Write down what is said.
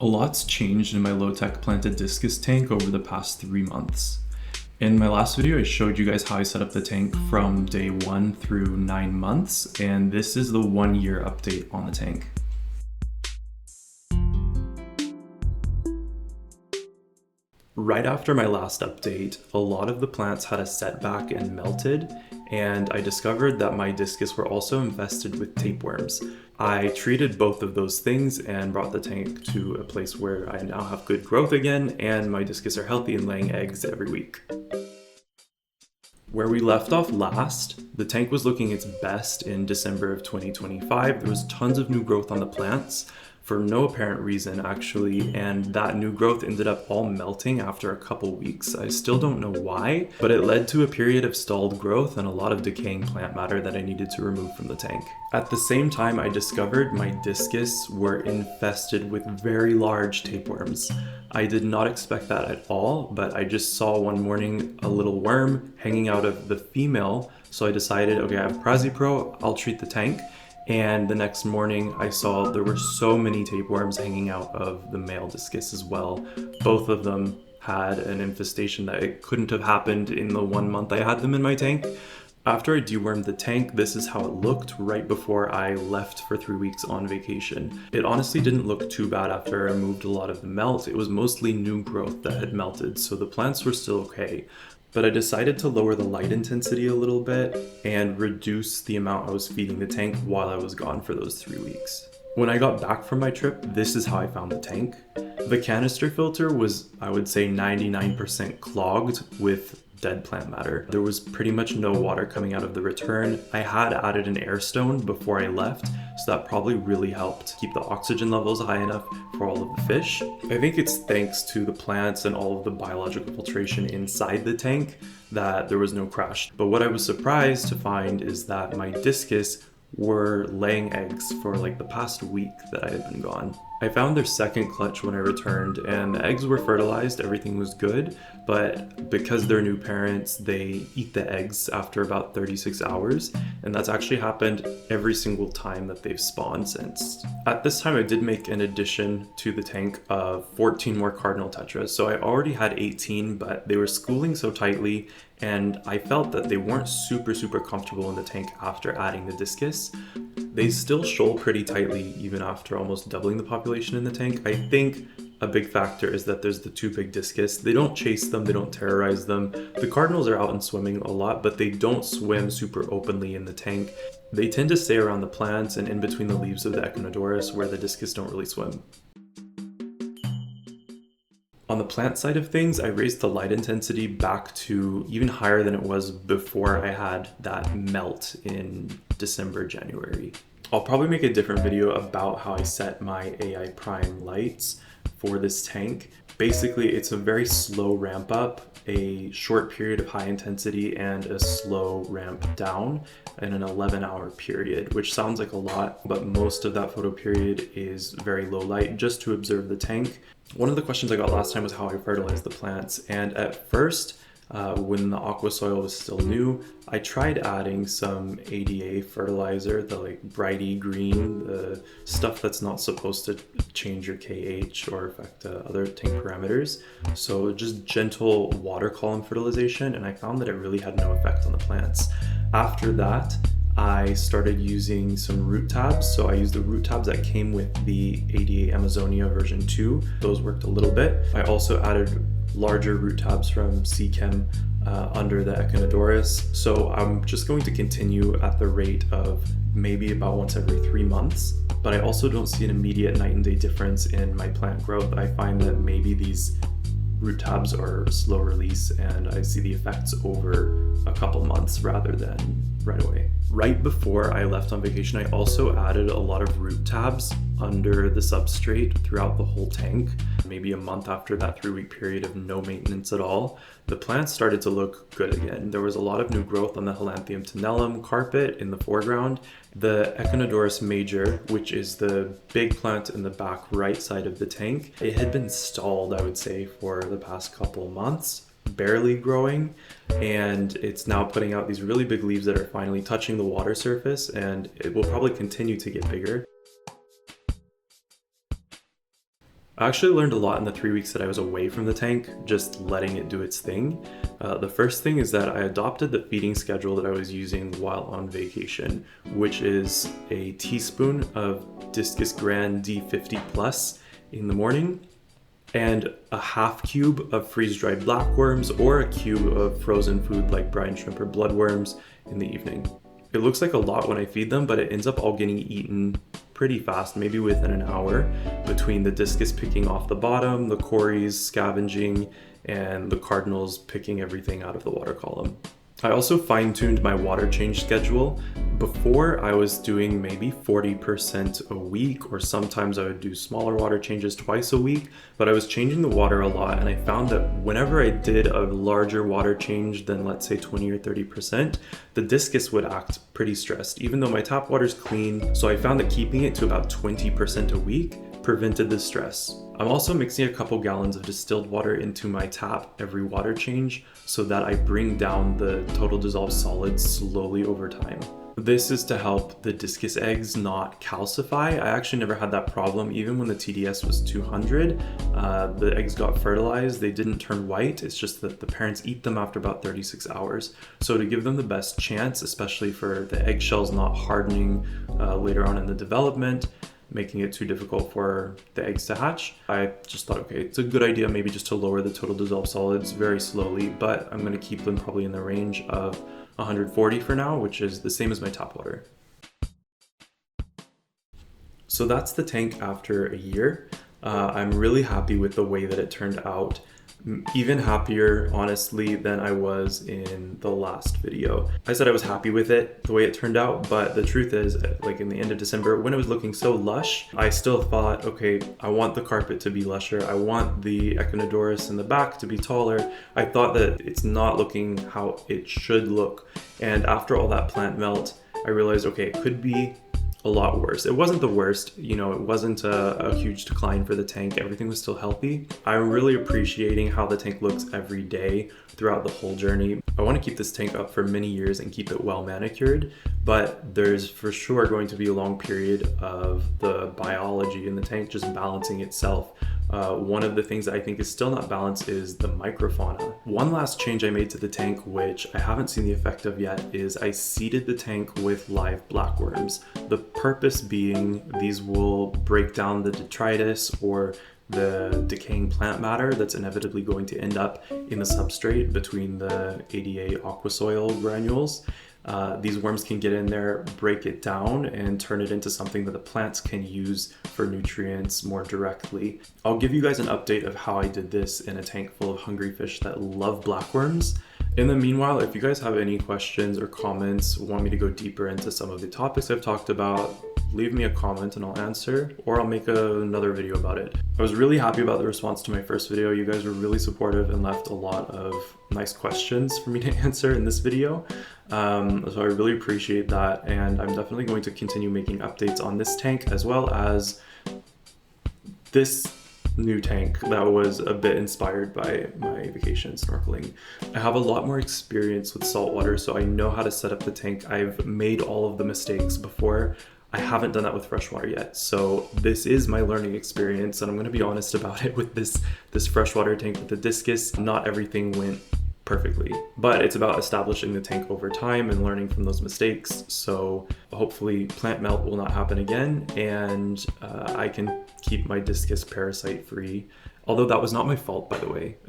A lot's changed in my low-tech planted discus tank over the past 3 months. In my last video, I showed you guys how I set up the tank from day 1 through 9 months, and this is the 1-year update on the tank. Right after my last update, a lot of the plants had a setback and melted, and I discovered that my discus were also infested with tapeworms. I treated both of those things and brought the tank to a place where I now have good growth again, and my discus are healthy and laying eggs every week. Where we left off last, the tank was looking its best in December of 2025. There was tons of new growth on the plants, for no apparent reason actually, and that new growth ended up all melting after a couple weeks. I still don't know why, but it led to a period of stalled growth and a lot of decaying plant matter that I needed to remove from the tank. At the same time, I discovered my discus were infested with very large tapeworms. I did not expect that at all, but I just saw one morning a little worm hanging out of the female, so I decided, okay, I have Prazipro, I'll treat the tank. And the next morning I saw there were so many tapeworms hanging out of the male discus as well. Both of them had an infestation that it couldn't have happened in the 1 month I had them in my tank. After I dewormed the tank, this is how it looked right before I left for 3 weeks on vacation. It honestly didn't look too bad after I removed a lot of the melt. It was mostly new growth that had melted, so the plants were still okay. But I decided to lower the light intensity a little bit and reduce the amount I was feeding the tank while I was gone for those 3 weeks. When I got back from my trip, this is how I found the tank. The canister filter was, I would say, 99% clogged with dead plant matter. There was pretty much no water coming out of the return. I had added an air stone before I left, so that probably really helped keep the oxygen levels high enough for all of the fish. I think it's thanks to the plants and all of the biological filtration inside the tank that there was no crash. But what I was surprised to find is that my discus were laying eggs for like the past week that I had been gone. I found their second clutch when I returned, and the eggs were fertilized, everything was good, but because they're new parents, they eat the eggs after about 36 hours, and that's actually happened every single time that they've spawned since. At this time, I did make an addition to the tank of 14 more cardinal tetras, so I already had 18, but they were schooling so tightly, and I felt that they weren't super comfortable in the tank after adding the discus. They still shoal pretty tightly even after almost doubling the population in the tank. I think a big factor is that there's the 2 big discus. They don't chase them, they don't terrorize them. The cardinals are out and swimming a lot, but they don't swim super openly in the tank. They tend to stay around the plants and in between the leaves of the Corydoras where the discus don't really swim. On the plant side of things, I raised the light intensity back to even higher than it was before I had that melt in December, January. I'll probably make a different video about how I set my AI prime lights for this tank. Basically, it's a very slow ramp up, a short period of high intensity, and a slow ramp down in an 11-hour period, which sounds like a lot, but most of that photo period is very low light just to observe the tank. One of the questions I got last time was how I fertilized the plants, and at first, when the aqua soil was still new, I tried adding some ADA fertilizer, the like brighty green, the stuff that's not supposed to change your KH or affect other tank parameters. So just gentle water column fertilization, and I found that it really had no effect on the plants. After that, I started using some root tabs. So I used the root tabs that came with the ADA Amazonia version 2. Those worked a little bit. I also added larger root tabs from Chem under the Corydoras. So I'm just going to continue at the rate of maybe about once every 3 months. But I also don't see an immediate night and day difference in my plant growth. I find that maybe these root tabs are slow release and I see the effects over a couple months rather than right away. Right before I left on vacation, I also added a lot of root tabs under the substrate throughout the whole tank. Maybe a month after that 3-week period of no maintenance at all, the plants started to look good again. There was a lot of new growth on the Helanthium tenellum carpet in the foreground. The Corydoras major, which is the big plant in the back right side of the tank, it had been stalled, I would say, for the past couple months, barely growing, and it's now putting out these really big leaves that are finally touching the water surface, and it will probably continue to get bigger. I actually learned a lot in the 3 weeks that I was away from the tank, just letting it do its thing. The first thing is that I adopted the feeding schedule that I was using while on vacation, which is a teaspoon of Discus Gran D-50 Plus in the morning, and a half cube of freeze-dried blackworms or a cube of frozen food like brine shrimp or bloodworms in the evening. It looks like a lot when I feed them, but it ends up all getting eaten pretty fast, maybe within an hour, between the discus picking off the bottom, the cories scavenging, and the cardinals picking everything out of the water column. I also fine-tuned my water change schedule. Before, I was doing maybe 40% a week, or sometimes I would do smaller water changes twice a week, but I was changing the water a lot, and I found that whenever I did a larger water change than, let's say, 20 or 30%, the discus would act pretty stressed, even though my tap water's clean. So I found that keeping it to about 20% a week prevented the stress. I'm also mixing a couple gallons of distilled water into my tap every water change so that I bring down the total dissolved solids slowly over time. This is to help the discus eggs not calcify. I actually never had that problem. Even when the TDS was 200, the eggs got fertilized. They didn't turn white. It's just that the parents eat them after about 36 hours. So to give them the best chance, especially for the eggshells not hardening later on in the development, making it too difficult for the eggs to hatch, I just thought, okay, it's a good idea maybe just to lower the total dissolved solids very slowly, but I'm going to keep them probably in the range of 140 for now, which is the same as my tap water. So that's the tank after a year. I'm really happy with the way that it turned out. Even happier, honestly, than I was in the last video. I said I was happy with it, the way it turned out, but the truth is, like in the end of December, when it was looking so lush, I still thought, okay, I want the carpet to be lusher. I want the Corydoras in the back to be taller. I thought that it's not looking how it should look. And after all that plant melt, I realized, okay, it could be a lot worse. It wasn't the worst, you know, it wasn't a huge decline for the tank. Everything was still healthy. I'm really appreciating how the tank looks every day throughout the whole journey. I want to keep this tank up for many years and keep it well manicured, but there's for sure going to be a long period of the biology in the tank just balancing itself. One of the things that I think is still not balanced is the microfauna. One last change I made to the tank, which I haven't seen the effect of yet, is I seeded the tank with live blackworms. The purpose being these will break down the detritus or the decaying plant matter that's inevitably going to end up in the substrate between the ADA aqua soil granules. These worms can get in there, break it down, and turn it into something that the plants can use for nutrients more directly. I'll give you guys an update of how I did this in a tank full of hungry fish that love blackworms. In the meanwhile, if you guys have any questions or comments, want me to go deeper into some of the topics I've talked about, leave me a comment and I'll answer, or I'll make another video about it. I was really happy about the response to my first video. You guys were really supportive and left a lot of nice questions for me to answer in this video. So I really appreciate that, and I'm definitely going to continue making updates on this tank as well as this new tank that was a bit inspired by my vacation snorkeling. I have a lot more experience with saltwater, so I know how to set up the tank. I've made all of the mistakes before. I haven't done that with freshwater yet, so this is my learning experience, and I'm going to be honest about it with this freshwater tank with the discus. Not everything went perfectly, but it's about establishing the tank over time and learning from those mistakes. So hopefully plant melt will not happen again, and I can keep my discus parasite free. Although that was not my fault, by the way.